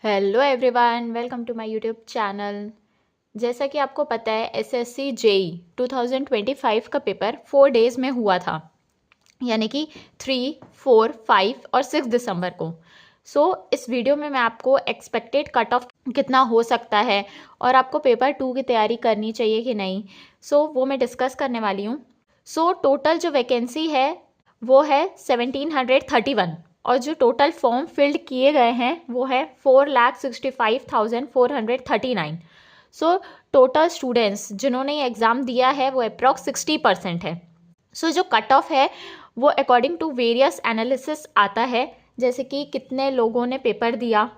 Hello everyone, welcome to my YouTube channel. जैसा कि आपको पता है एसएससी जेई 2025 का पेपर 4 डेज़ में हुआ था, यानी कि 3, 4, 5 और 6 दिसंबर को। इस वीडियो में मैं आपको एक्सपेक्टेड कट ऑफ कितना हो सकता है और आपको पेपर 2 की तैयारी करनी चाहिए कि नहीं, वो मैं डिस्कस करने वाली हूँ। टोटल जो वैकेंसी है वो है 1731 और जो टोटल फॉर्म फिल्ड किए गए हैं वो है 4,65,439। टोटल स्टूडेंट्स जिन्होंने ये एग्ज़ाम दिया है वो अप्रॉक्स 60% है। जो कट ऑफ है वो अकॉर्डिंग टू वेरियस एनालिसिस आता है, जैसे कि कितने लोगों ने पेपर दिया,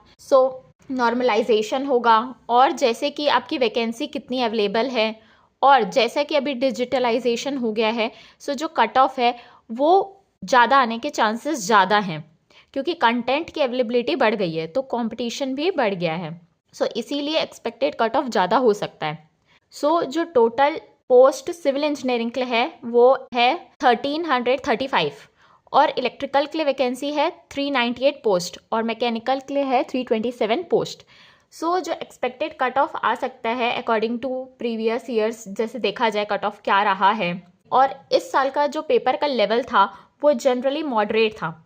नॉर्मलाइजेशन होगा, और जैसे कि आपकी वैकेंसी कितनी अवेलेबल है, और जैसा कि अभी डिजिटलाइजेशन हो गया है, जो कट ऑफ है वो ज़्यादा आने के चांसेस ज़्यादा हैं, क्योंकि कंटेंट की अवेलेबिलिटी बढ़ गई है तो कंपटीशन भी बढ़ गया है। इसीलिए एक्सपेक्टेड कट ऑफ ज़्यादा हो सकता है। जो टोटल पोस्ट सिविल इंजीनियरिंग के लिए है वो है 1335 और इलेक्ट्रिकल के लिए वैकेंसी है 398 पोस्ट और मैकेनिकल के लिए है 327 पोस्ट। जो एक्सपेक्टेड कट ऑफ आ सकता है अकॉर्डिंग टू प्रीवियस ईयर्स, जैसे देखा जाए कट ऑफ क्या रहा है, और इस साल का जो पेपर का लेवल था वो जनरली मॉडरेट था।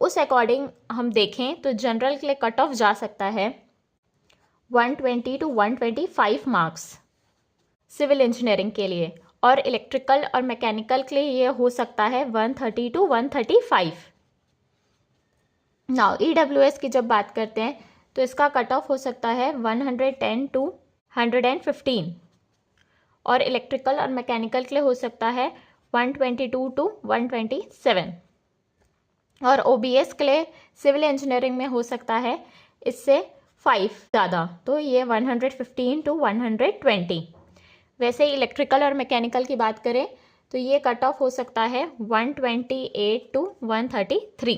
उस अकॉर्डिंग हम देखें तो जनरल के लिए कट ऑफ जा सकता है 120 to 125 मार्क्स सिविल इंजीनियरिंग के लिए, और इलेक्ट्रिकल और मैकेनिकल के लिए ये हो सकता है 130 to 135। नाउ EWS की जब बात करते हैं तो इसका कट ऑफ हो सकता है 110 to 115 और इलेक्ट्रिकल और मैकेनिकल के लिए हो सकता है 122 to 127, और OBS के लिए सिविल इंजीनियरिंग में हो सकता है इससे 5 ज़्यादा, तो ये 115 to 120। वैसे इलेक्ट्रिकल और मैकेनिकल की बात करें तो ये कट ऑफ हो सकता है 128 to 133।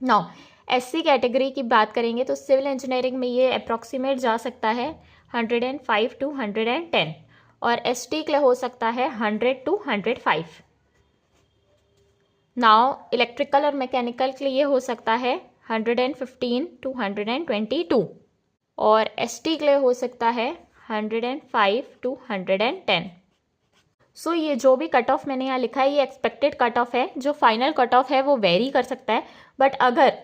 नाउ SC कैटेगरी की बात करेंगे तो सिविल इंजीनियरिंग में ये अप्रॉक्सीमेट जा सकता है 105 to 110 और ST के लिए हो सकता है 100 to 105। नाउ इलेक्ट्रिकल और मैकेनिकल के लिए ये हो सकता है 115 to 122 और ST के लिए हो सकता है 105 to 110। ये जो भी कट ऑफ मैंने यहाँ लिखा है ये एक्सपेक्टेड कट ऑफ है। जो फाइनल कट ऑफ है वो वेरी कर सकता है, बट अगर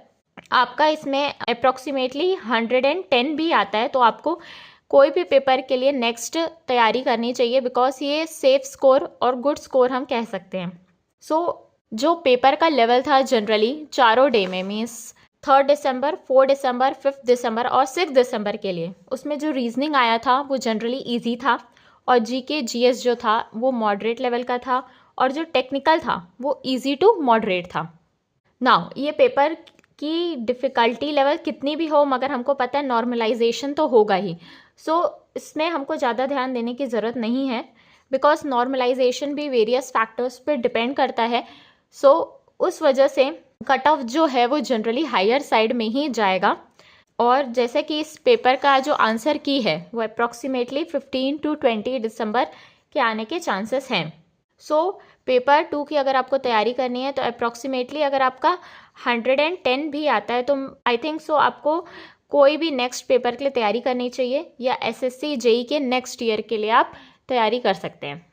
आपका इसमें अप्रॉक्सीमेटली 110 भी आता है तो आपको कोई भी पेपर के लिए नेक्स्ट तैयारी करनी चाहिए, बिकॉज ये सेफ स्कोर और गुड स्कोर हम कह सकते हैं। जो पेपर का लेवल था जनरली चारों डे में, मीन्स 3 दिसंबर, 4 दिसंबर, 5 दिसंबर और 6 दिसंबर के लिए, उसमें जो रीजनिंग आया था वो जनरली इजी था, और GK GS जो था वो मॉडरेट लेवल का था, और जो टेक्निकल था वो इजी टू मॉडरेट था। नाउ ये पेपर की डिफ़िकल्टी लेवल कितनी भी हो, मगर हमको पता है नॉर्मलाइजेशन तो होगा ही। इसमें हमको ज़्यादा ध्यान देने की ज़रूरत नहीं है, बिकॉज नॉर्मलाइजेशन भी वेरियस फैक्टर्स पे डिपेंड करता है। उस वजह से कट ऑफ जो है वो जनरली हायर साइड में ही जाएगा, और जैसे कि इस पेपर का जो आंसर की है वो अप्रॉक्सीमेटली 15 to 20 दिसंबर के आने के चांसेस हैं। पेपर 2 की अगर आपको तैयारी करनी है तो अप्रॉक्सीमेटली अगर आपका 110 भी आता है तो आई थिंक आपको कोई भी नेक्स्ट पेपर के लिए तैयारी करनी चाहिए, या SSC JEE के नेक्स्ट ईयर के लिए आप तैयारी कर सकते हैं।